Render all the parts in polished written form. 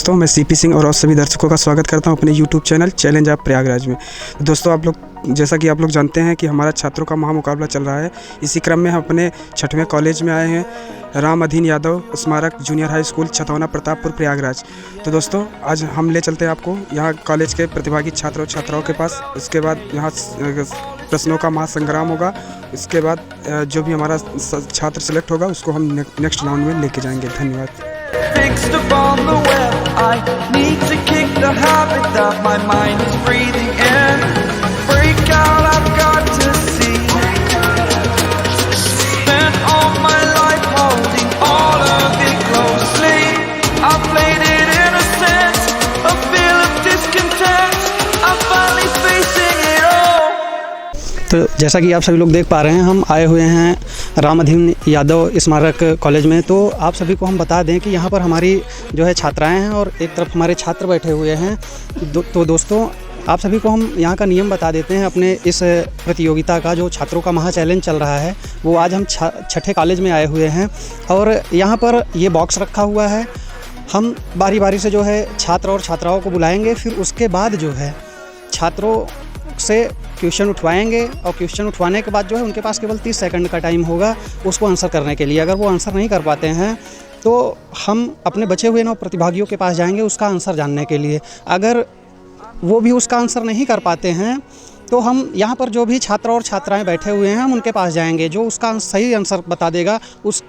दोस्तों, मैं सीपी सिंह और सभी दर्शकों का स्वागत करता हूं अपने YouTube channel challenge of Prayagraj में। दोस्तों, आप लोग जैसा कि आप लोग जानते हैं कि हमारा छात्रों का महामुकाबला चल रहा है। इसी क्रम में हम अपने 6वें कॉलेज में आए हैं, राम अधीन यादव स्मारक junior high school Chhatauna Pratappur Prayagraj. तो दोस्तों, आज हम ले चलते हैं आपको यहाँ कॉलेज के प्रतिभागी छात्र और छात्राओं के पास। इसके बाद यहाँ प्रश्नों का महासंग्राम होगा। इसके बाद जो भी हमारा छात्र सेलेक्ट होगा उसको हम नेक्स्ट राउंड में लेके जाएंगे। धन्यवाद। Fixed upon the web, I need to kick the habit that my mind is breathing in. Break out, I've got to see. Spent all my life holding all of it closely. I've played it innocent, a feel of discontent. I'm finally facing it all. तो जैसा कि आप सभी लोग देख पा रहे हैं, हम आए हुए हैं राम अधीन यादव स्मारक कॉलेज में। तो आप सभी को हम बता दें कि यहाँ पर हमारी जो है छात्राएं हैं और एक तरफ हमारे छात्र बैठे हुए हैं। तो दोस्तों, आप सभी को हम यहाँ का नियम बता देते हैं अपने इस प्रतियोगिता का। जो छात्रों का महा चैलेंज चल रहा है वो आज हम 6ठे कॉलेज में आए हुए हैं और यहाँ पर ये बॉक्स रखा हुआ है। हम बारी बारी से जो है छात्र और छात्राओं को बुलाएंगे, फिर उसके बाद जो है छात्रों से क्वेश्चन उठवाएंगे और क्वेश्चन उठवाने के बाद जो है उनके पास केवल 30 सेकंड का टाइम होगा उसको आंसर करने के लिए। अगर वो आंसर नहीं कर पाते हैं तो हम अपने बचे हुए 9 प्रतिभागियों के पास जाएंगे उसका आंसर जानने के लिए। अगर वो भी उसका आंसर नहीं कर पाते हैं तो हम यहाँ पर जो भी छात्र और छात्राएं बैठे हुए हैं हम उनके पास जाएंगे। जो उसका सही आंसर बता देगा, उस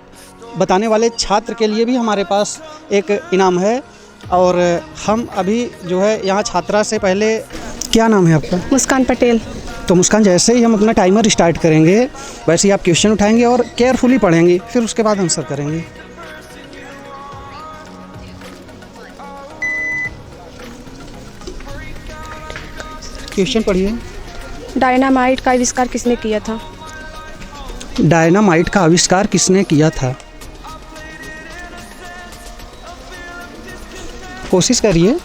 बताने वाले छात्र के लिए भी हमारे पास एक इनाम है। और हम अभी जो है यहाँ छात्रा से पहले, क्या नाम है आपका? मुस्कान पटेल। तो मुस्कान, जैसे ही हम अपना टाइमर स्टार्ट करेंगे वैसे ही आप क्वेश्चन उठाएंगे और केयरफुली पढ़ेंगे, फिर उसके बाद आंसर करेंगे। क्वेश्चन पढ़िए। डायनामाइट का आविष्कार किसने किया था? डायनामाइट का आविष्कार किसने किया था? कोशिश करिए।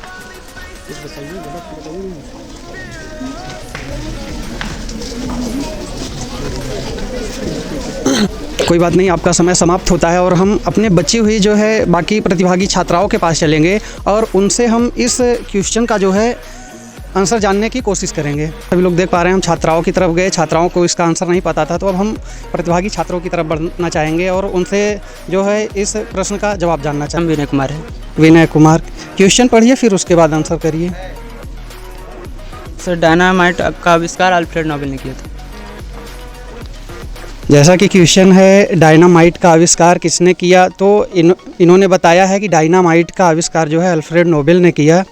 कोई बात नहीं, आपका समय समाप्त होता है और हम अपने बची हुई जो है बाकी प्रतिभागी छात्राओं के पास चलेंगे और उनसे हम इस क्वेश्चन का जो है आंसर जानने की कोशिश करेंगे। सभी लोग देख पा रहे हैं हम छात्राओं की तरफ गए, छात्राओं को इसका आंसर नहीं पता था। तो अब हम प्रतिभागी छात्रों की तरफ बढ़ना चाहेंगे और उनसे जो है इस प्रश्न का जवाब जानना चाहेंगे। विनय कुमार है। विनय कुमार, क्वेश्चन पढ़िए फिर उसके बाद आंसर करिए। सर, डायनामाइट का आविष्कार अल्फ्रेड नोबेल ने किया था। जैसा कि क्वेश्चन है डायनामाइट का आविष्कार किसने किया, तो इन्होंने बताया है कि डायनामाइट का आविष्कार जो है अल्फ्रेड नोबेल ने किया।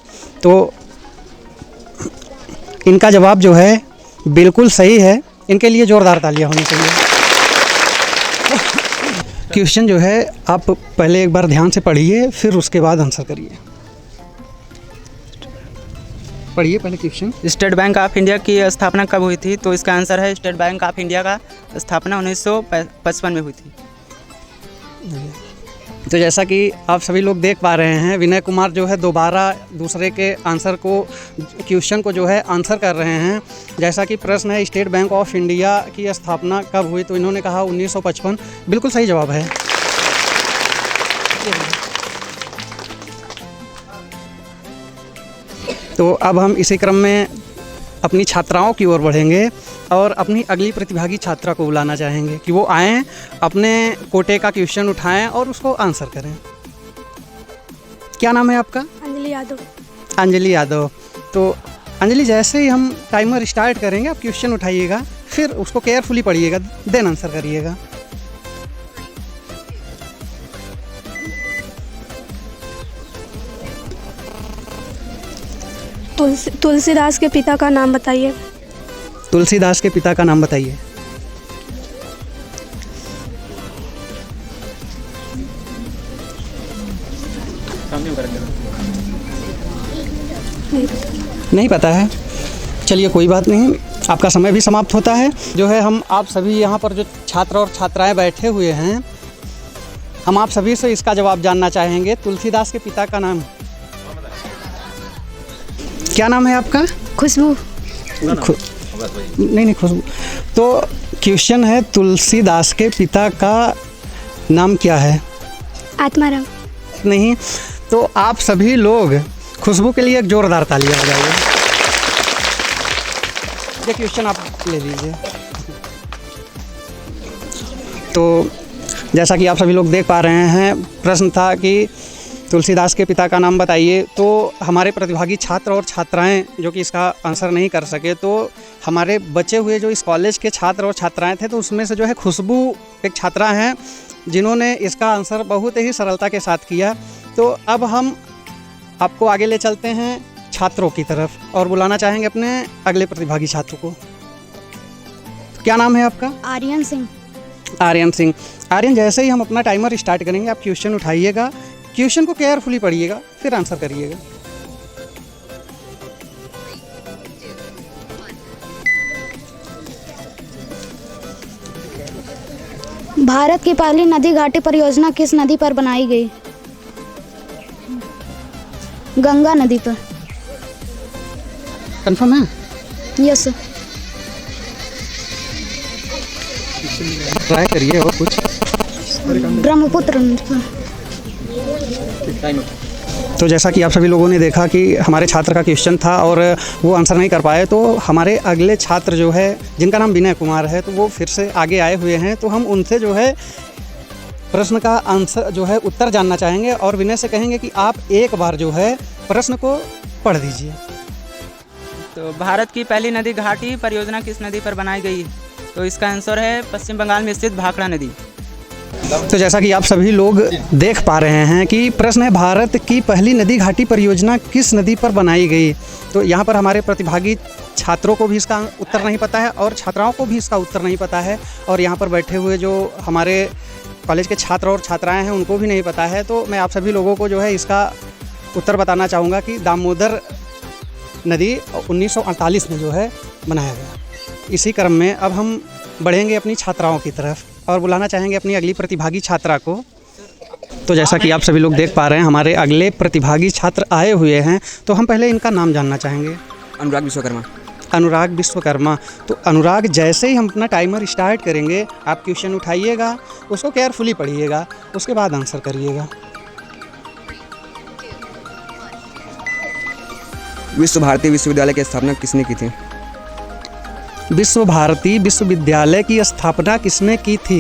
तो इनका जवाब जो है बिल्कुल सही है। इनके लिए जोरदार तालियां होनी चाहिए। क्वेश्चन जो है आप पहले एक बार ध्यान से पढ़िए, फिर उसके बाद आंसर करिए। पढ़िए पहले question. State bank of India की स्थापना कब हुई थी? तो इसका आंसर है स्टेट बैंक ऑफ इंडिया का स्थापना 1955 में हुई थी। तो जैसा कि आप सभी लोग देख पा रहे हैं, विनय कुमार जो है दोबारा दूसरे के आंसर को, क्वेश्चन को जो है आंसर कर रहे हैं। जैसा कि प्रश्न है स्टेट बैंक ऑफ इंडिया की स्थापना कब हुई, तो इन्होंने कहा 1955। बिल्कुल सही जवाब है। तो अब हम इसी क्रम में अपनी छात्राओं की ओर बढ़ेंगे और अपनी अगली प्रतिभागी छात्रा को बुलाना चाहेंगे कि वो आएँ, अपने कोटे का क्वेश्चन उठाएं और उसको आंसर करें। क्या नाम है आपका? अंजलि यादव। अंजलि यादव। तो अंजलि, जैसे ही हम टाइमर स्टार्ट करेंगे आप क्वेश्चन उठाइएगा, फिर उसको केयरफुली पढ़िएगा, देन आंसर करिएगा। तुलसीदास के पिता का नाम बताइए। तुलसीदास के पिता का नाम बताइए। नहीं पता है। चलिए कोई बात नहीं, आपका समय भी समाप्त होता है। जो है हम आप सभी यहाँ पर जो छात्र और छात्राएं बैठे हुए हैं, हम आप सभी से इसका जवाब जानना चाहेंगे। तुलसीदास के पिता का नाम क्या नाम है आपका? खुशबू। नहीं खुशबू। तो क्वेश्चन है तुलसीदास के पिता का नाम क्या है? आत्माराम। नहीं, तो आप सभी लोग खुशबू के लिए एक ज़ोरदार तालियां बजाइए। ये क्वेश्चन आप ले लीजिए। तो जैसा कि आप सभी लोग देख पा रहे हैं, प्रश्न था कि तुलसीदास के पिता का नाम बताइए। तो हमारे प्रतिभागी छात्र और छात्राएं जो कि इसका आंसर नहीं कर सके, तो हमारे बचे हुए जो इस कॉलेज के छात्र और छात्राएं थे, तो उसमें से जो है खुशबू एक छात्रा हैं जिन्होंने इसका आंसर बहुत ही सरलता के साथ किया। तो अब हम आपको आगे ले चलते हैं छात्रों की तरफ और बुलाना चाहेंगे अपने अगले प्रतिभागी छात्र को। क्या नाम है आपका? आर्यन सिंह। आर्यन सिंह। आर्यन, जैसे ही हम अपना टाइमर स्टार्ट करेंगे आप क्वेश्चन उठाइएगा, क्वेश्चन को केयरफुली पढ़िएगा, फिर आंसर करिएगा। भारत की पहली नदी घाटी परियोजना किस नदी पर बनाई गई? गंगा नदी पर। कंफर्म है? Yes sir. ट्राई करिए और कुछ। ब्रह्मपुत्र नदी पर। तो जैसा कि आप सभी लोगों ने देखा कि हमारे छात्र का क्वेश्चन था और वो आंसर नहीं कर पाए, तो हमारे अगले छात्र जो है जिनका नाम विनय कुमार है, तो वो फिर से आगे आए हुए हैं। तो हम उनसे जो है प्रश्न का आंसर जो है उत्तर जानना चाहेंगे और विनय से कहेंगे कि आप एक बार जो है प्रश्न को पढ़ दीजिए। तो भारत की पहली नदी घाटी परियोजना किस नदी पर बनाई गई? तो इसका आंसर है पश्चिम बंगाल में स्थित भाखड़ा नदी। तो जैसा कि आप सभी लोग देख पा रहे हैं कि प्रश्न है भारत की पहली नदी घाटी परियोजना किस नदी पर बनाई गई। तो यहाँ पर हमारे प्रतिभागी छात्रों को भी इसका उत्तर नहीं पता है और छात्राओं को भी इसका उत्तर नहीं पता है, और यहाँ पर बैठे हुए जो हमारे कॉलेज के छात्र और छात्राएं हैं उनको भी नहीं पता है। तो मैं आप सभी लोगों को जो है इसका उत्तर बताना चाहूँगा कि दामोदर नदी 1948 में जो है बनाया गया। इसी क्रम में अब हम बढ़ेंगे अपनी छात्राओं की तरफ और बुलाना चाहेंगे अपनी अगली प्रतिभागी छात्रा को। तो जैसा कि आप सभी लोग देख पा रहे हैं हमारे अगले प्रतिभागी छात्र आए हुए हैं, तो हम पहले इनका नाम जानना चाहेंगे। अनुराग विश्वकर्मा। अनुराग विश्वकर्मा। तो अनुराग, जैसे ही हम अपना टाइमर स्टार्ट करेंगे आप क्वेश्चन उठाइएगा, उसको केयरफुली पढ़िएगा, उसके बाद आंसर करिएगा। विश्व भारती विश्वविद्यालय की स्थापना किसने की थी? विश्व भारती विश्वविद्यालय की स्थापना किसने की थी?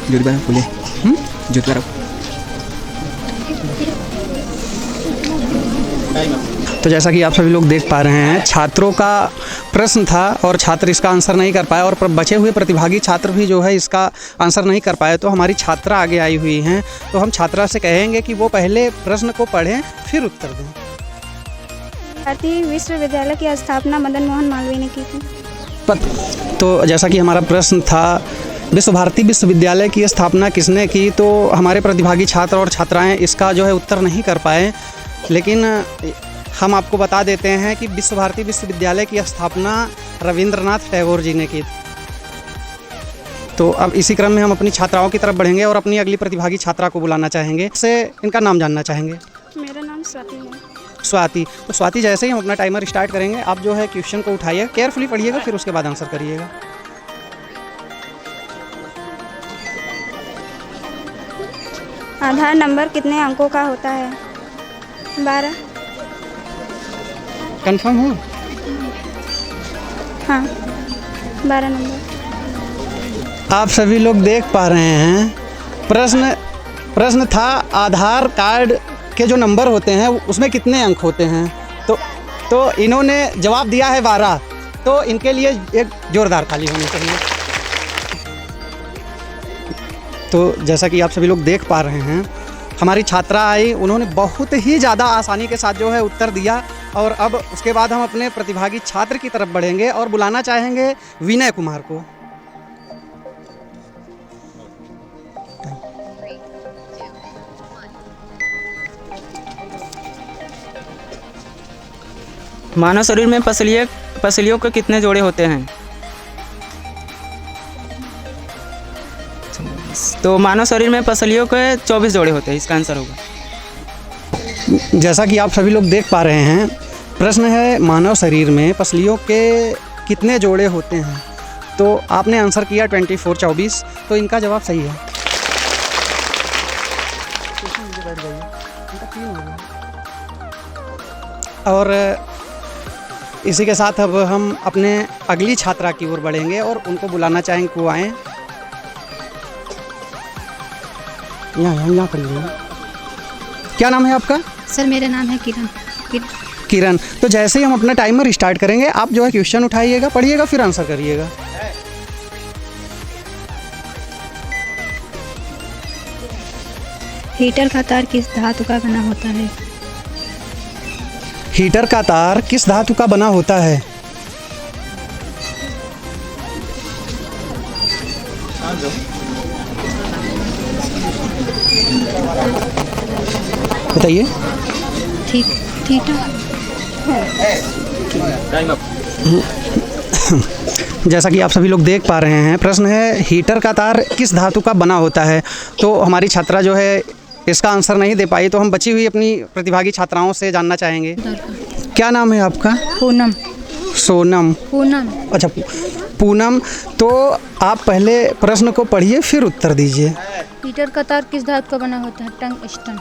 ज्योतिबा फुले। ज्योतिबा। तो जैसा कि आप सभी लोग देख पा रहे हैं छात्रों का प्रश्न था और छात्र इसका आंसर नहीं कर पाए और बचे हुए प्रतिभागी छात्र भी जो है इसका आंसर नहीं कर पाए। तो हमारी छात्रा आगे आई हुई हैं, तो हम छात्रा से कहेंगे कि वो पहले प्रश्न को पढ़ें फिर उत्तर दें। भारतीय विश्वविद्यालय की स्थापना मदन मोहन मालवीय ने की थी। तो जैसा कि हमारा प्रश्न था विश्व भारती विश्वविद्यालय की स्थापना किसने की, तो हमारे प्रतिभागी छात्र और छात्राएं इसका जो है उत्तर नहीं कर पाए, लेकिन हम आपको बता देते हैं कि विश्व भारती विश्वविद्यालय की स्थापना रविंद्रनाथ टैगोर जी ने की। तो अब इसी क्रम में हम अपनी छात्राओं की तरफ बढ़ेंगे और अपनी अगली प्रतिभागी छात्रा को बुलाना चाहेंगे, से इनका नाम जानना चाहेंगे। मेरा नाम स्वाति है। स्वाति। तो स्वाति, जैसे ही हम अपना टाइमर स्टार्ट करेंगे आप जो है क्वेश्चन को उठाइए, केयरफुली पढ़िएगा, फिर उसके बाद आंसर करिएगा। आधार नंबर कितने अंकों का होता है? 12। कंफर्म हो? हाँ, 12 नंबर। आप सभी लोग देख पा रहे हैं प्रश्न था आधार कार्ड के जो नंबर होते हैं उसमें कितने अंक होते हैं। तो इन्होंने जवाब दिया है 12। तो इनके लिए एक जोरदार ताली होनी चाहिए। तो जैसा कि आप सभी लोग देख पा रहे हैं हमारी छात्रा आई, उन्होंने बहुत ही ज़्यादा आसानी के साथ जो है उत्तर दिया। और अब उसके बाद हम अपने प्रतिभागी छात्र की तरफ बढ़ेंगे और बुलाना चाहेंगे विनय कुमार को। मानव शरीर में पसलियों के कितने जोड़े होते हैं? तो मानव शरीर में पसलियों के 24 जोड़े होते हैं, इसका आंसर होगा। जैसा कि आप सभी लोग देख पा रहे हैं प्रश्न है मानव शरीर में पसलियों के कितने जोड़े होते हैं? तो आपने आंसर किया 24-24, तो इनका जवाब सही है। और इसी के साथ अब हम अपने अगली छात्रा की ओर बढ़ेंगे और उनको बुलाना चाहेंगे कि वो आएँ। यहाँ खड़ी। क्या नाम है आपका? सर मेरा नाम है किरण। किरण। तो जैसे ही हम अपना टाइमर स्टार्ट करेंगे, आप जो है क्वेश्चन उठाइएगा, पढ़िएगा, फिर आंसर करिएगा। हीटर का तार किस धातु का बना होता है? हीटर का तार किस धातु का बना होता है? बताइए। ठीक है। जैसा कि आप सभी लोग देख पा रहे हैं, प्रश्न है हीटर का तार किस धातु का बना होता है। तो हमारी छात्रा जो है इसका आंसर नहीं दे पाई, तो हम बची हुई अपनी प्रतिभागी छात्राओं से जानना चाहेंगे। क्या नाम है आपका? पूनम। सोनम। पूनम। अच्छा, पूनम। तो आप पहले प्रश्न को पढ़िए, फिर उत्तर दीजिए। हीटर का तार किस धातु का बना होता है? टंगस्टन।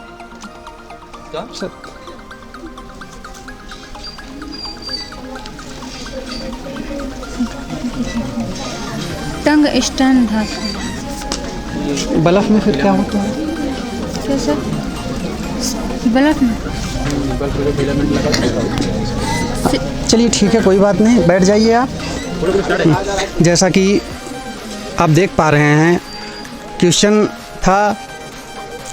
टंगस्टन धातु। बल्ब में फिर क्या होता है? कैसे? बल्ब में। चलिए ठीक है, कोई बात नहीं, बैठ जाइए आप। जैसा कि आप देख पा रहे हैं, क्वेश्चन था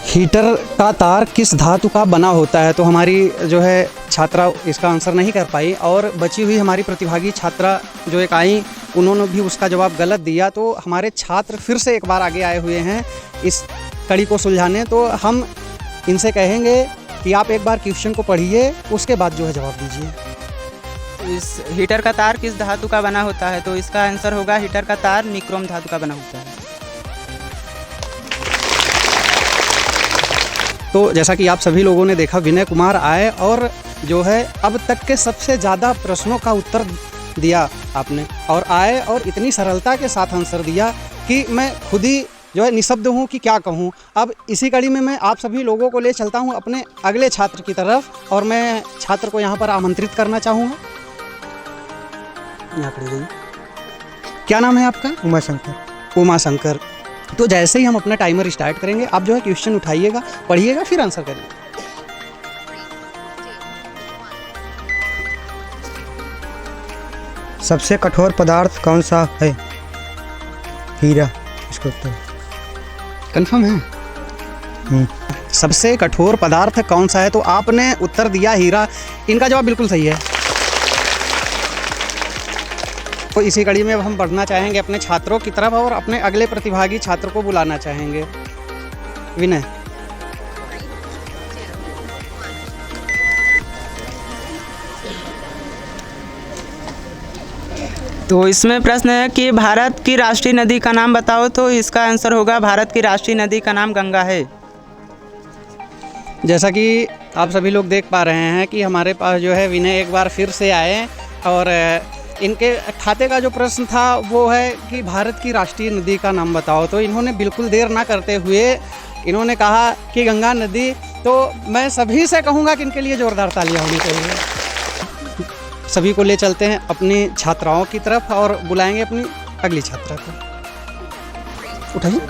हीटर का तार किस धातु का बना होता है। तो हमारी जो है छात्रा इसका आंसर नहीं कर पाई, और बची हुई हमारी प्रतिभागी छात्रा जो एक आई, उन्होंने भी उसका जवाब गलत दिया। तो हमारे छात्र फिर से एक बार आगे आए हुए हैं इस कड़ी को सुलझाने। तो हम इनसे कहेंगे कि आप एक बार क्वेश्चन को पढ़िए, उसके बाद जो है जवाब दीजिए। इस हीटर का तार किस धातु का बना होता है? तो इसका आंसर होगा हीटर का तार निक्रोम धातु का बना होता है। तो जैसा कि आप सभी लोगों ने देखा, विनय कुमार आए और जो है अब तक के सबसे ज़्यादा प्रश्नों का उत्तर दिया आपने, और आए और इतनी सरलता के साथ आंसर दिया कि मैं खुद ही जो है निशब्द हूँ कि क्या कहूँ। अब इसी कड़ी में मैं आप सभी लोगों को ले चलता हूँ अपने अगले छात्र की तरफ, और मैं छात्र को यहाँ पर आमंत्रित करना चाहूँगा। यहाँ खड़ी रहिए। क्या नाम है आपका? उमाशंकर। उमाशंकर। तो जैसे ही हम अपना टाइमर स्टार्ट करेंगे, आप जो है क्वेश्चन उठाइएगा, पढ़िएगा, फिर आंसर करिएगा। सबसे कठोर पदार्थ कौन सा है? हीरा। इसको उत्तर कंफर्म है? सबसे कठोर पदार्थ कौन सा है? तो आपने उत्तर दिया हीरा। इनका जवाब बिल्कुल सही है। तो इसी कड़ी में अब हम बढ़ना चाहेंगे अपने छात्रों की तरफ, और अपने अगले प्रतिभागी छात्र को बुलाना चाहेंगे। विनय। तो इसमें प्रश्न है कि भारत की राष्ट्रीय नदी का नाम बताओ। तो इसका आंसर होगा भारत की राष्ट्रीय नदी का नाम गंगा है। जैसा कि आप सभी लोग देख पा रहे हैं कि हमारे पास जो है विनय एक बार फिर से आए, और इनके खाते का जो प्रश्न था वो है कि भारत की राष्ट्रीय नदी का नाम बताओ। तो इन्होंने बिल्कुल देर ना करते हुए इन्होंने कहा कि गंगा नदी। तो मैं सभी से कहूँगा कि इनके लिए ज़ोरदार तालियां होनी चाहिए। सभी को ले चलते हैं अपनी छात्राओं की तरफ और बुलाएंगे अपनी अगली छात्रा को। उठाइए।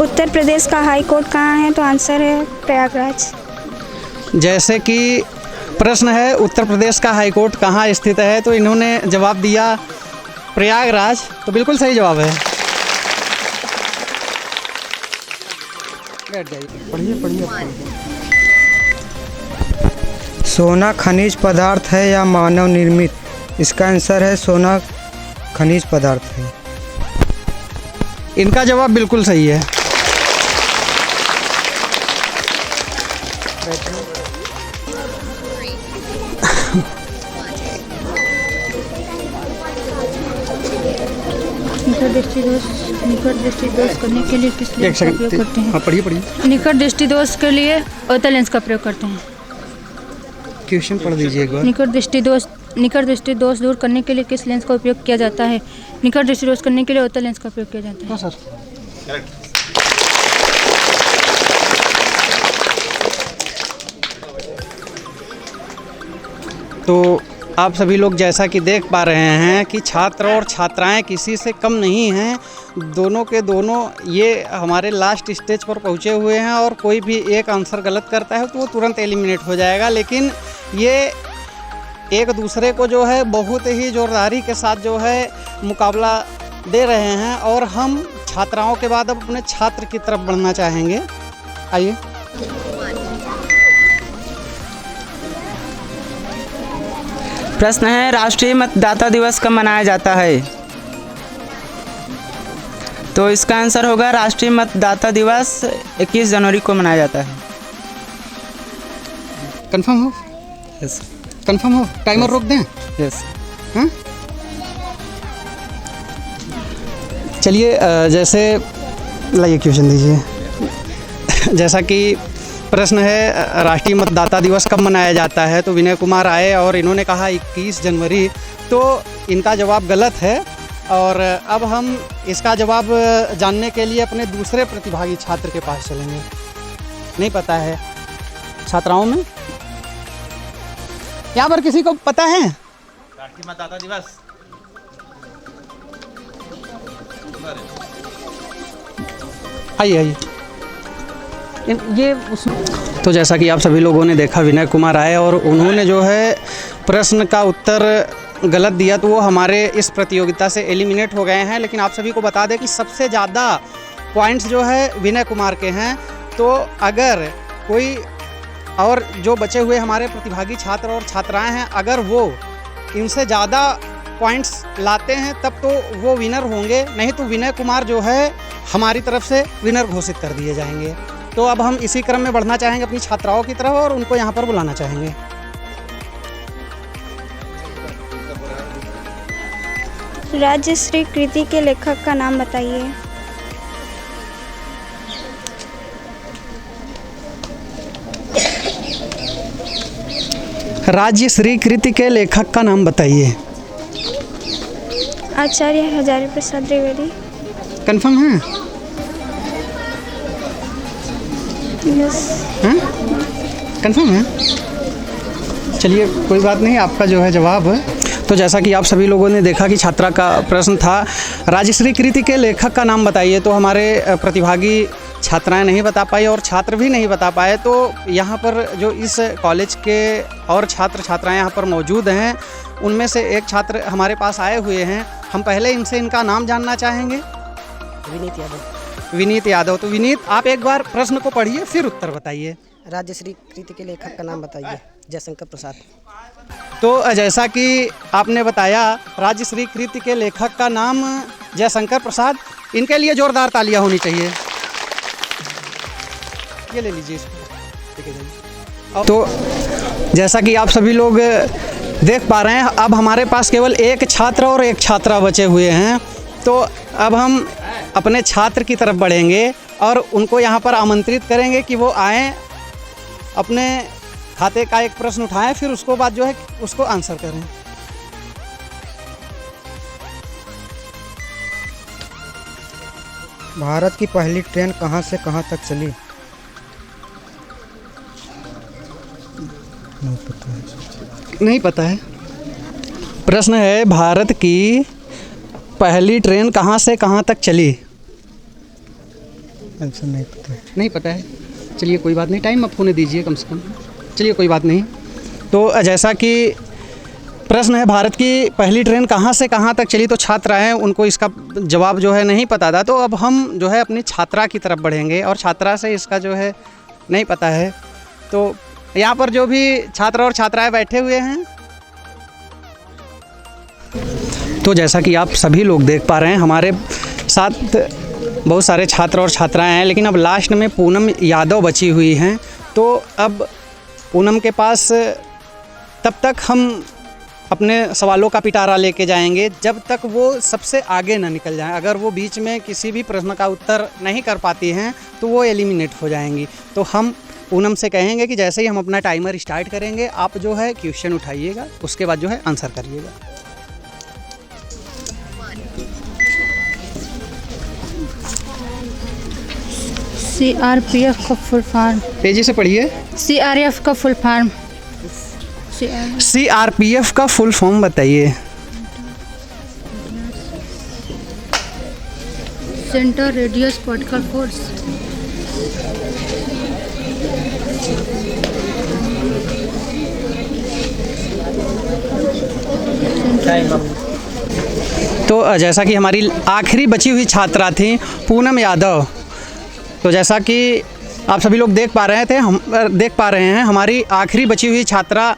उत्तर प्रदेश का हाई कोर्ट कहाँ है? तो आंसर है प्रयागराज। जैसे कि प्रश्न है उत्तर प्रदेश का हाई कोर्ट कहाँ स्थित है, तो इन्होंने जवाब दिया प्रयागराज। तो बिल्कुल सही जवाब है। बैठ जाइए, पढ़िए पढ़िए। सोना खनिज पदार्थ है या मानव निर्मित? इसका आंसर है सोना खनिज पदार्थ है। इनका जवाब बिल्कुल सही है। निकट दृष्टि दोष करने के लिए किस लेंस का प्रयोग करते हैं? हाँ, पढ़िए पढ़िए। निकट दृष्टि दोष के लिए अवतल लेंस का प्रयोग करते हैं। क्वेश्चन पढ़ दीजिए एक बार। निकट दृष्टि दोष दूर करने के लिए किस लेंस का उपयोग किया जाता है? निकट दृष्टि दोष करने के लिए उत्तल लेंस का उपयोग किया जाता है। हाँ सर। तो आप सभी लोग जैसा कि देख पा रहे हैं कि छात्र और छात्राएं किसी से कम नहीं हैं, दोनों के दोनों ये हमारे लास्ट स्टेज पर पहुंचे हुए हैं और कोई भी एक आंसर गलत करता है तो वो तुरंत एलिमिनेट हो जाएगा। लेकिन ये एक दूसरे को जो है बहुत ही जोरदारी के साथ जो है मुकाबला दे रहे हैं और हम छात्राओं के बाद अब अपने छात्र की तरफ बढ़ना चाहेंगे। आइए। प्रश्न है, राष्ट्रीय मतदाता दिवस कब मनाया जाता है? तो इसका आंसर होगा राष्ट्रीय मतदाता दिवस 21 जनवरी को मनाया जाता है। कंफर्म हो? यस। कंफर्म हो? टाइमर रोक दें? यस। हाँ? चलिए जैसे लाइए क्वेश्चन दीजिए। जैसा कि प्रश्न है राष्ट्रीय मतदाता दिवस कब मनाया जाता है, तो विनय कुमार आए और इन्होंने कहा 21 जनवरी, तो इनका जवाब गलत है। और अब हम इसका जवाब जानने के लिए अपने दूसरे प्रतिभागी छात्र के पास चलेंगे। नहीं पता है छात्राओं में? यहाँ पर किसी को पता है राष्ट्रीय मतदाता दिवस? आइए आइए। ये तो जैसा कि आप सभी लोगों ने देखा, विनय कुमार आए और उन्होंने जो है प्रश्न का उत्तर गलत दिया, तो वो हमारे इस प्रतियोगिता से एलिमिनेट हो गए हैं। लेकिन आप सभी को बता दें कि सबसे ज़्यादा पॉइंट्स जो है विनय कुमार के हैं। तो अगर कोई और जो बचे हुए हमारे प्रतिभागी छात्र और छात्राएं हैं, अगर वो इनसे ज़्यादा पॉइंट्स लाते हैं तब तो वो विनर होंगे, नहीं तो विनय कुमार जो है हमारी तरफ से विनर घोषित कर दिए जाएंगे। तो अब हम इसी क्रम में बढ़ना चाहेंगे अपनी छात्राओं की तरफ और उनको यहाँ पर बुलाना चाहेंगे। राज्यश्री कृति के लेखक का नाम बताइए। राज्यश्री कृति के लेखक का नाम बताइए। आचार्य हजारी प्रसाद द्विवेदी। कंफर्म है? यस। हाँ? कंफर्म है? चलिए कोई बात नहीं, आपका जो है जवाब है। तो जैसा कि आप सभी लोगों ने देखा कि छात्रा का प्रश्न था राज्यश्री कृति के लेखक का नाम बताइए, तो हमारे प्रतिभागी छात्राएं नहीं बता पाई और छात्र भी नहीं बता पाए। तो यहाँ पर जो इस कॉलेज के और छात्र छात्राएं यहाँ पर मौजूद हैं, उनमें से एक छात्र हमारे पास आए हुए हैं। हम पहले इनसे इनका नाम जानना चाहेंगे। विनीत यादव। विनीत यादव। तो विनीत, आप एक बार प्रश्न को पढ़िए फिर उत्तर बताइए। राज्यश्री कृति के लेखक का नाम बताइए। जयशंकर प्रसाद। तो जैसा कि आपने बताया राज्यश्री कृति के लेखक का नाम जयशंकर प्रसाद, इनके लिए जोरदार तालियां होनी चाहिए। ये ले लीजिए इसको। तो जैसा कि आप सभी लोग देख पा रहे हैं, अब हमारे पास केवल एक छात्र और एक छात्रा बचे हुए हैं। तो अब हम अपने छात्र की तरफ बढ़ेंगे और उनको यहाँ पर आमंत्रित करेंगे कि वो आएँ, अपने खाते का एक प्रश्न उठाएं, फिर उसको बाद जो है उसको आंसर करें। भारत की पहली ट्रेन कहाँ से कहाँ तक चली? नहीं पता है। प्रश्न है, भारत की पहली ट्रेन कहाँ से कहाँ तक चली? आंसर नहीं पता है। नहीं पता है। चलिए कोई बात नहीं, टाइम अप होने दीजिए कम से कम। चलिए कोई बात नहीं। तो जैसा कि प्रश्न है भारत की पहली ट्रेन कहाँ से कहाँ तक चली, तो छात्र हैं उनको इसका जवाब जो है नहीं पता था। तो अब हम जो है अपनी छात्रा की तरफ बढ़ेंगे और छात्रा से इसका जो है नहीं पता है। तो यहाँ पर जो भी छात्र और छात्राएं बैठे हुए हैं, तो जैसा कि आप सभी लोग देख पा रहे हैं हमारे साथ बहुत सारे छात्र और छात्राएं हैं, लेकिन अब लास्ट में पूनम यादव बची हुई हैं। तो अब पूनम के पास तब तक हम अपने सवालों का पिटारा लेके जाएंगे जब तक वो सबसे आगे ना निकल जाएं। अगर वो बीच में किसी भी प्रश्न का उत्तर नहीं कर पाती हैं तो वो एलिमिनेट हो जाएंगी। तो हम पूनम से कहेंगे कि जैसे ही हम अपना टाइमर स्टार्ट करेंगे आप जो है क्वेश्चन उठाइएगा, उसके बाद जो है आंसर करिएगा। CRPF का फुल फॉर्म। तेजी से पढ़िए। CRF का फुल फॉर्म। CRPF का फुल फॉर्म बताइए। Centre radius particle force. तो जैसा कि हमारी आखिरी बची हुई छात्रा थी पूनम यादव, तो जैसा कि आप सभी लोग देख पा रहे हैं हमारी आखिरी बची हुई छात्रा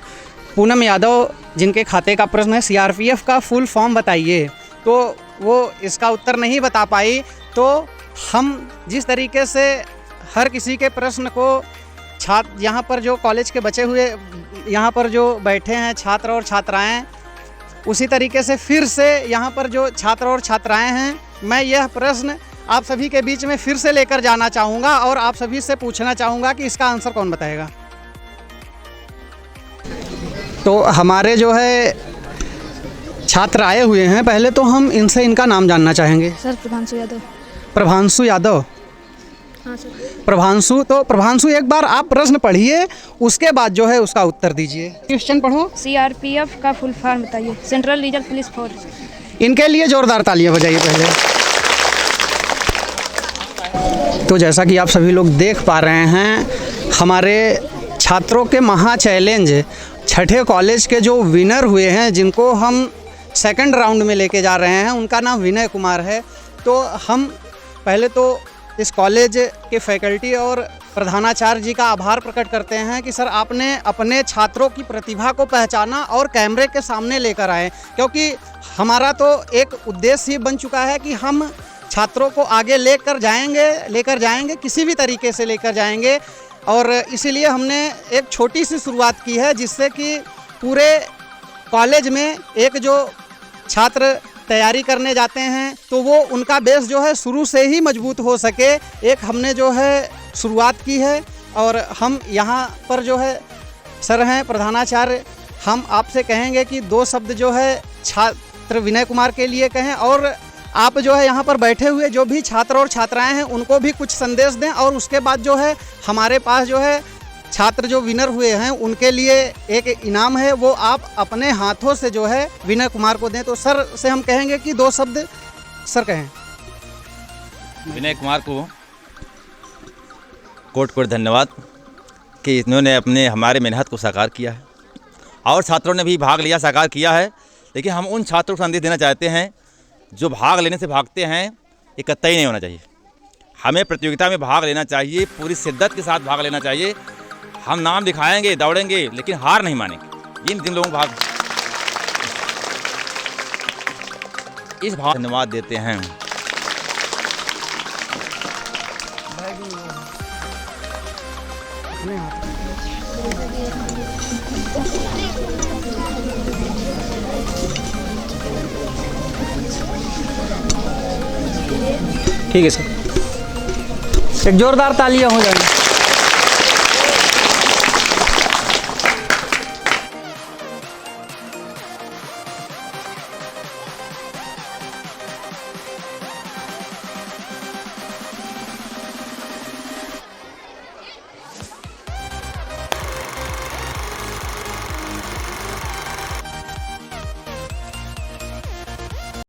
पूनम यादव, जिनके खाते का प्रश्न है CRPF का फुल फॉर्म बताइए, तो वो इसका उत्तर नहीं बता पाई। तो हम जिस तरीके से हर किसी के प्रश्न को यहाँ पर जो कॉलेज के बचे हुए यहाँ पर जो बैठे हैं छात्र और छात्राएं, उसी तरीके से फिर से यहाँ पर जो छात्र और छात्राएं हैं, मैं यह प्रश्न आप सभी के बीच में फिर से लेकर जाना चाहूँगा और आप सभी से पूछना चाहूँगा कि इसका आंसर कौन बताएगा। तो हमारे जो है छात्र आए हुए हैं, पहले तो हम इनसे इनका नाम जानना चाहेंगे। सर प्रभांशु यादव। प्रभांशु यादव। हाँ सर। प्रभांशु, तो प्रभांशु एक बार आप प्रश्न पढ़िए, उसके बाद जो है उसका उत्तर दीजिए। क्वेश्चन पढ़ो। CRPF का फुल फॉर्म बताइए। Central reserve police force. इनके लिए जोरदार तालियां बजाइए पहले। तो जैसा कि आप सभी लोग देख पा रहे हैं, हमारे छात्रों के महा चैलेंज छठे कॉलेज के जो विनर हुए हैं, जिनको हम सेकंड राउंड में लेके जा रहे हैं, उनका नाम विनय कुमार है। तो हम पहले तो इस कॉलेज के फैकल्टी और प्रधानाचार्य जी का आभार प्रकट करते हैं कि सर आपने अपने छात्रों की प्रतिभा को पहचाना और कैमरे के सामने लेकर आए, क्योंकि हमारा तो एक उद्देश्य ही बन चुका है कि हम छात्रों को आगे लेकर जाएंगे किसी भी तरीके से लेकर जाएंगे। और इसीलिए हमने एक छोटी सी शुरुआत की है, जिससे कि पूरे कॉलेज में एक जो छात्र तैयारी करने जाते हैं तो वो उनका बेस जो है शुरू से ही मजबूत हो सके। एक हमने जो है शुरुआत की है और हम यहाँ पर जो है सर हैं प्रधानाचार्य, हम आपसे कहेंगे कि 2 शब्द जो है छात्र विनय कुमार के लिए कहें, और आप जो है यहाँ पर बैठे हुए जो भी छात्र और छात्राएं हैं उनको भी कुछ संदेश दें, और उसके बाद जो है हमारे पास जो है छात्र जो विनर हुए हैं उनके लिए एक इनाम है, वो आप अपने हाथों से जो है विनय कुमार को दें। तो सर से हम कहेंगे कि 2 शब्द सर कहें। विनय कुमार को कोट कोट धन्यवाद कि इन्होंने अपने हमारे मेहनत को साकार किया है, और छात्रों ने भी भाग लिया, साकार किया है। लेकिन हम उन छात्रों को संदेश देना चाहते हैं जो भाग लेने से भागते हैं, ये कतई नहीं होना चाहिए। हमें प्रतियोगिता में भाग लेना चाहिए, पूरी शिद्दत के साथ भाग लेना चाहिए। हम नाम दिखाएंगे, दौड़ेंगे, लेकिन हार नहीं मानेंगे। जिन लोगों को भाग इस भाव धन्यवाद देते हैं। ठीक है सर, एक जोरदार तालियां हो जाएंगी।